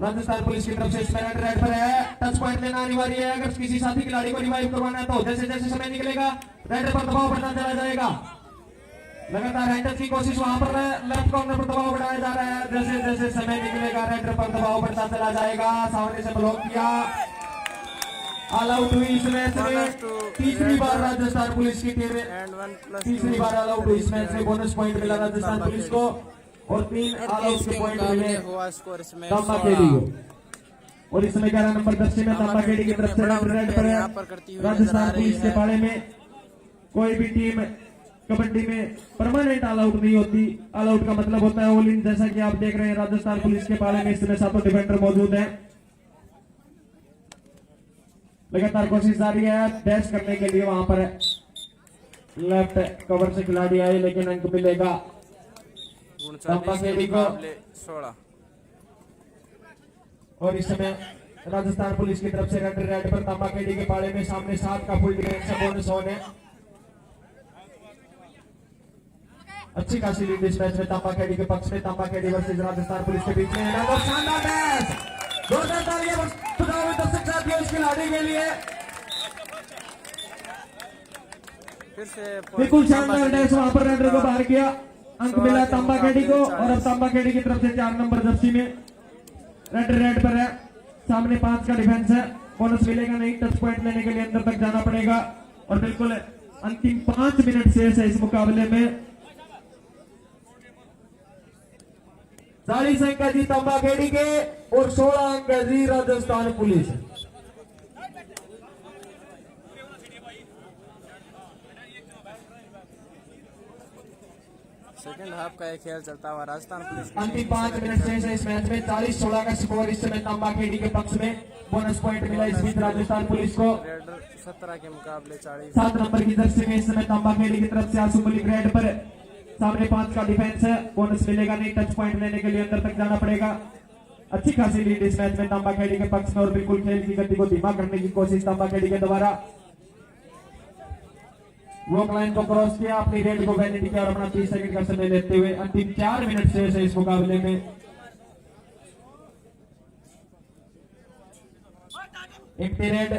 राजस्थान पुलिस की तरफ से इसमें रेड पर है, टच पॉइंट लेना अनिवार्य है। अगर किसी साथी खिलाड़ी को रिवाइव करवाना है तो जैसे जैसे समय निकलेगा रेड पर दबाव बढ़ता चला जाएगा। लगातार हैंडल की कोशिश वहां पर लेफ्ट कॉर्नर पर दबाव बढ़ाया जा रहा है। जैसे जैसे समय निकलेगा रेड पर दबाव बढ़ता चला जाएगा। सामने से ब्लॉक किया, ऑल आउट हुई इस मैच में। तीसरी बार राजस्थान पुलिस की टीम तीसरी बार ऑल आउट हुई इस मैच में। बोनस पॉइंट मिला राजस्थान पुलिस को और 3 ऑल आउट के पॉइंट मिले तांबा खेड़ी को। और इसमें 11 नंबर दर्शी में तांबा खेड़ी की तरफ से रेड पर है। राजस्थान पुलिस के पाले में कोई भी टीम कबड्डी में परमानेंट ऑल आउट नहीं होती। ऑल आउट का मतलब होता है ऑल इन। जैसा कि आप देख रहे हैं राजस्थान पुलिस के पाले में इसमें 7 डिफेंडर मौजूद हैं। लगातार कोशिश जारी है डैश करने के लिए। वहां पर लेफ्ट कवर से खिलाड़ी आए लेकिन अंक मिलेगा तांबा खेड़ी को। 16 और इस समय राजस्थान पुलिस की तरफ से रेड पर तांबा खेड़ी के पाले में सामने 7 का फुल डिफेंस बोनस ऑन है। अच्छी खासी लीड इस मैच में तांबा खेड़ी के पक्ष में। तांबा खेड़ी वर्सेस राजस्थान पुलिस के बीच में और शानदार मैच। जोरदार तालियां बजाओ दर्शक साथियों इस खिलाड़ी के लिए। फिर से बिल्कुल शानदार डैश वहां पर रेडर को बाहर किया। अंक मिला तांबा खेड़ी को। और अब तांबा खेड़ी की तरफ से 4 नंबर जर्सी में रेड पर है। सामने 5 का डिफेंस है। बोनस मिलेगा नहीं। टच पॉइंट लेने के लिए अंदर तक जाना पड़ेगा। और बिल्कुल अंतिम 5 मिनट शेष है इस मुकाबले में। 40 अंक जी तांबा खेड़ी के और 16 अंक जी राजस्थान पुलिस। सेकंड हाफ का एक खेल चलता हुआ राजस्थान पुलिस अंतिम 5 मिनट शेष है इस मैच में। 40-16 का स्कोर इस समय तांबा खेड़ी के पक्ष में। बोनस पॉइंट मिला इस बीच राजस्थान पुलिस को। रेडर 17 के मुकाबले 40। 7 नंबर की जर्सी में इस समय तांबा खेड़ी की तरफ से आसू मलिक रेड पर। सामने 5 का डिफेंस है। बोनस मिलेगा नहीं। टच पॉइंट लेने के लिए अंदर तक जाना पड़ेगा। अच्छी खासी लीड इस मैच में तांबा खेड़ी के पक्ष में। और बिल्कुल खेल की गति को धीमा करने की कोशिश तांबा खेड़ी के द्वारा। ब्लॉक लाइन को क्रॉस किया, अपनी रेड को वैलिड किया और अपना 30 सेकंड का समय लेते हुए अंतिम 4 मिनट शेष है इस मुकाबले में। एक रेड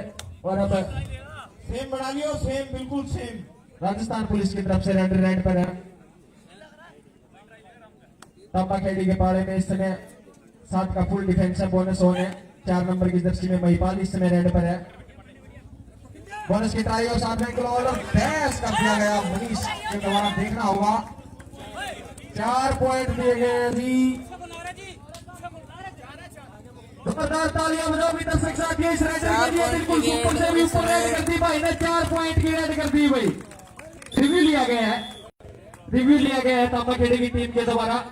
और अब सेम बना लियो, सेम बिल्कुल सेम। राजस्थान पुलिस की तरफ से रेड पर है। तांबा खेड़ी के पाले में इस समय 7 का फुल डिफेंस है। बोनस ऑन है। 4 नंबर की जर्सी में महिपाल इस समय रेड पर है। बोनस की ट्राई और साथ में डैश कर दिया गया। मनीष के द्वारा देखना होगा। 4 पॉइंट दिए गए जी। जोरदार तालियां बजाओ भी दर्शक साथियों इस रेडर के लिए। बिल्कुल ऊपर से भी ऊपर रेड कर दी भाई ने। 4 पॉइंट की रेड कर दी भाई। रिव्यू लिया गया है तांबा खेड़ी की टीम के द्वारा।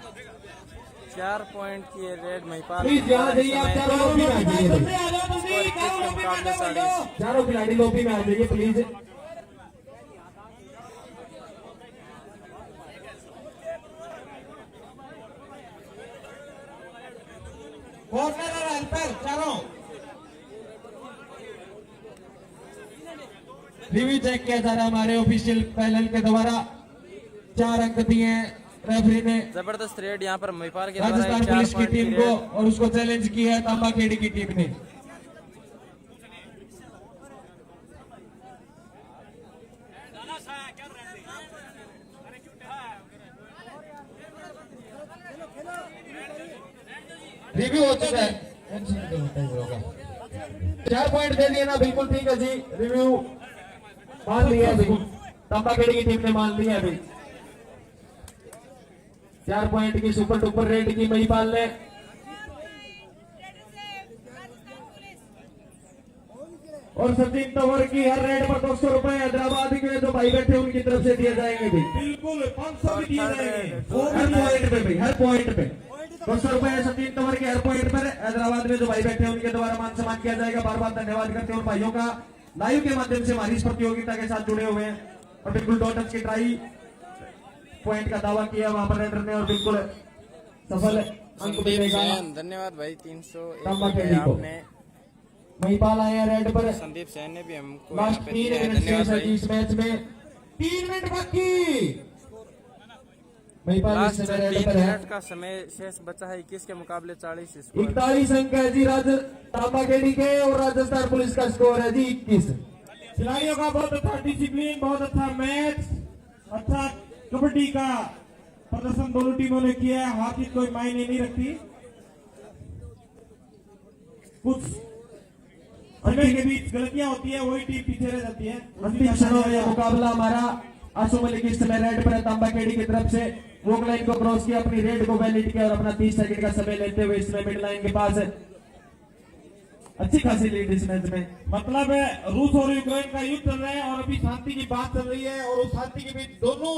4 पॉइंट की रेड महिपाल। प्लीज यहाँ जाइए आप चारों लॉबी में आ जाइए। मुकाबले 40। चारों खिलाड़ी लॉबी में आ जाइए प्लीज। कॉर्नर और हेल्पर चारों। रिव्यू चेक किया जा रहा है हमारे ऑफिशियल पैनल के द्वारा। 4 अंक दिए हैं रेफरी ने जबरदस्त रेड यहाँ पर महिपाल के राजस्थान पुलिस की टीम को और उसको चैलेंज किया है तांबा खेड़ी की टीम ने। रिव्यू हो चुका है। 4 पॉइंट दे दिए ना। बिल्कुल ठीक है जी। रिव्यू मान लिया अभी। तांबा खेड़ी की टीम ने मान लिया अभी। 4 पॉइंट की सुपर डुपर रेड की महिपाल ने। और सचिन तंवर की हर रेड पर 200 रुपए हैदराबाद के जो भाई बैठे उनकी तरफ से दिए जाएंगे भी। बिल्कुल 500 भी दिए जाएंगे। हर पॉइंट पे भाई, हर पॉइंट पे 200 रुपए सचिन तंवर के हर पॉइंट पर हैदराबाद में जो भाई बैठे हैं उनके द्वारा मान सम्मान किया जाएगा। बार बार धन्यवाद करते हैं उन भाइयों का लाइव के माध्यम से हमारी इस प्रतियोगिता के साथ जुड़े हुए हैं। और बिल्कुल डॉटर्स की ट्राई पॉइंट का दावा किया वहां पर रेडर ने और बिल्कुल सफल अंक मिलेगा। धन्यवाद भाई। 300 तांबा खेड़ी को। आपने महिपाल आए हैं रेड पर। संदीप सैन ने भी हमको लास्ट यहाँ पे 3 दिया है, मिनट धन्यवाद शेष है जी भाई। इस मैच में, 3 मिनट बाकी। महिपाल इस लास्ट समय रेड 3 पर है। मिनट का समय शेष बचा है, 21 के मुकाबले 40 स्कोर। 41 अंक है जी तांबाखेड़ी के, और राजस्थान पुलिस का स्कोर है जी 21। खिलाड़ियों का बहुत अच्छा डिसिप्लिन, बहुत अच्छा मैच, अच्छा कबड्डी का प्रदर्शन दोनों टीमों ने किया है। हार जीत कोई मायने नहीं रखती। कुछ समय के बीच गलतियां होती है, वही टीम पीछे रह जाती है। अंतिम क्षणों में यह मुकाबला हमारा। आशु मलिक इस समय रेड पर है तांबाखेड़ी की तरफ से। वॉक लाइन को क्रॉस किया, अपनी रेड को वैलिड किया और अपना 30 सेकंड का समय लेते हुए इसमें मिड लाइन के पास अच्छी खासी लीड इस मैच में। मतलब है रूस और यूक्रेन का युद्ध चल रहा है और अभी शांति की बात चल रही है, और उस शांति के बीच दोनों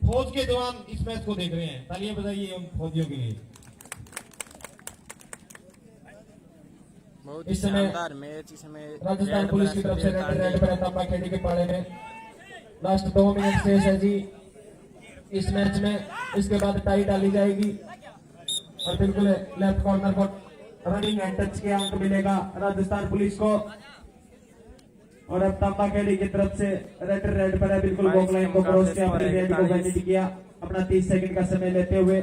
फौज के जवान इस मैच को देख रहे हैं। तालियां बजाइए उन फौजियों के लिए। बहुत ही इस समय शानदार मैच। इस समय राजस्थान पुलिस की तरफ से रेड पर है तांबाखेड़ी के पाले में। लास्ट 2 मिनट शेष है जी इस मैच में। इसके बाद टाई डाली जाएगी और बिल्कुल लेफ्ट कॉर्नर पर रनिंग एंड टच के अंक मिलेगा राजस्थान पुलिस को। और अब तांबाखेड़ी की तरफ से रेड पर है, बिल्कुल वॉक लाइन को क्रॉस किया, अपनी रेड को वैलिड किया, अपना 30 सेकंड का समय लेते हुए।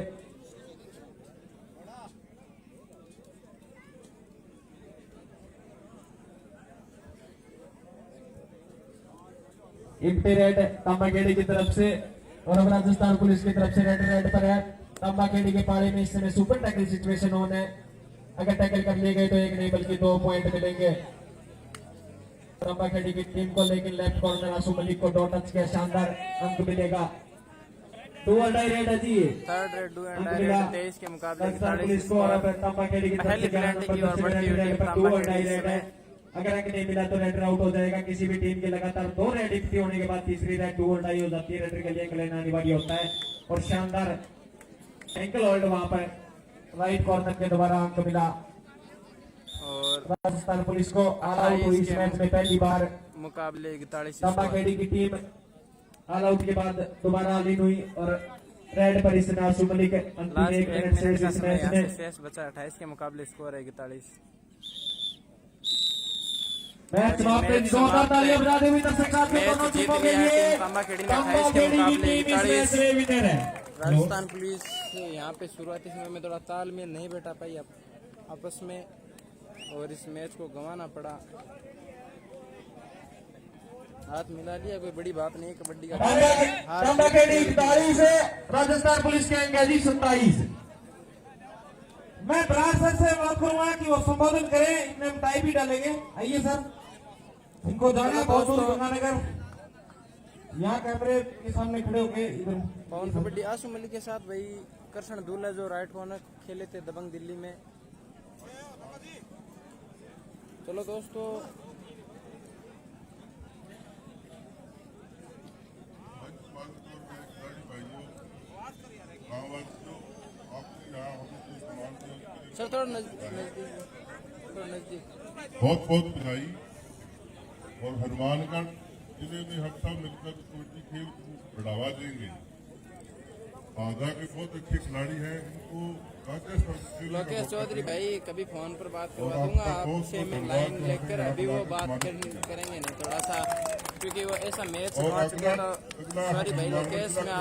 एक पे रेड तांबाखेड़ी की तरफ से, और अब राजस्थान पुलिस की तरफ से रेड पर है। तांबाखेड़ी के पाले में इस समय सुपर टैकल सिचुएशन ऑन है। अगर टैकल कर लिए गए तो 1 नहीं बल्कि 2 पॉइंट मिलेंगे तांबाखेड़ी की टीम को। लेकिन लेफ्ट कॉर्नर आशु मलिक को डॉट टच किया, शानदार अंक मिलेगा। 2 और डाई रेड है जी, थर्ड रेड 2 एंड अंक रेड मिला 23 के मुकाबले राजस्थान 41 पुलिस को। और अब स्कोर। तांबाखेड़ी की तरफ पहली से 11 पेनल्टी की नंबर ओर पर बढ़ती हुई टीम 2 और डाई तांबाखेड़ी रेड है। अगर अंक नहीं मिला तो रेड आउट हो जाएगा किसी भी टीम के। लगातार 2 रेड इकट्ठी होने के बाद तीसरी रेड 2 और डाई हो जाती है। रेड के लिए लेना अनिवार्य होता है, और शानदार एंकल होल्ड वहां पर राइट कॉर्नर के द्वारा अंक मिला और राजस्थान पुलिस को। ऑल आउट हुई इस मैच में पहली बार मुकाबले 41 तांबाखेड़ी की टीम। ऑल आउट के बाद दोबारा ऑल इन हुई, और रेड पर इसने आशु मलिक। अंतिम लास्ट 1 1 मिनट से मिनट का इस समय मैच यहाँ से में शेष बचा। 28 के मुकाबले स्कोर है 41। मैच समाप्त है। जोरदार तालियां बजा दें दर्शक साथियों दोनों मैच जीत टीमों के लिया है लिए। टीम तांबाखेड़ी ने 28 के तांबाखेड़ी की मुकाबले टीम इस मैच 41। में विनर है। राजस्थान पुलिस यहाँ पे शुरुआती समय में थोड़ा तालमेल नहीं बैठा पाई आपस में, और इस मैच को गंवाना पड़ा। हाथ मिला लिया, कोई बड़ी बात नहीं। कबड्डी का तांबाखेड़ी 41 है, राजस्थान पुलिस के अंक है जी 27। मैं ब्रांच सर से बात करूंगा कि वो संबोधन करें, इतने हम टाई भी डालेंगे। आइए सर, इनको जाना है बहुत दूर गंगानगर। यहाँ कैमरे के सामने खड़े होके इधर पवन कबड्डी आशु मलिक के साथ भाई कृष्ण दूल्हा जो राइट कॉर्नर खेले थे दबंग दिल्ली में। चलो दोस्तों, सर थोड़ा नजदीक। बहुत बहुत बधाई। और हनुमानगढ़ जिले में हम सब मिलकर कबड्डी खेल को बढ़ावा देंगे। आधा के बहुत अच्छे खिलाड़ी हैं, इनको लोकेश चौधरी भाई कभी फोन पर बात करवा दूंगा आपसे मैं लाइन लेकर। अभी वो बात करेंगे नहीं थोड़ा सा, क्योंकि वो ऐसा मैच हुआ चुका था। सॉरी भाई लोकेश, मैं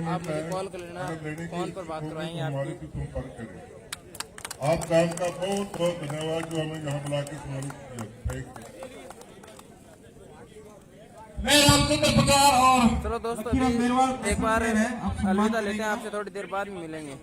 आप मुझे कॉल कर लेना, फोन पर बात करवाएंगे आपकी। संपर्क करें। आप काम का बहुत बहुत धन्यवाद जो हमें यहाँ बुला के सम्मानित किया। Thank you. मैं रामचंद्र पकार और चलो दोस्तों, लकीराम अभी मेरवाल एक बार है। आप अलविदा लेते हैं, आपसे थोड़ी देर बाद में मिलेंगे।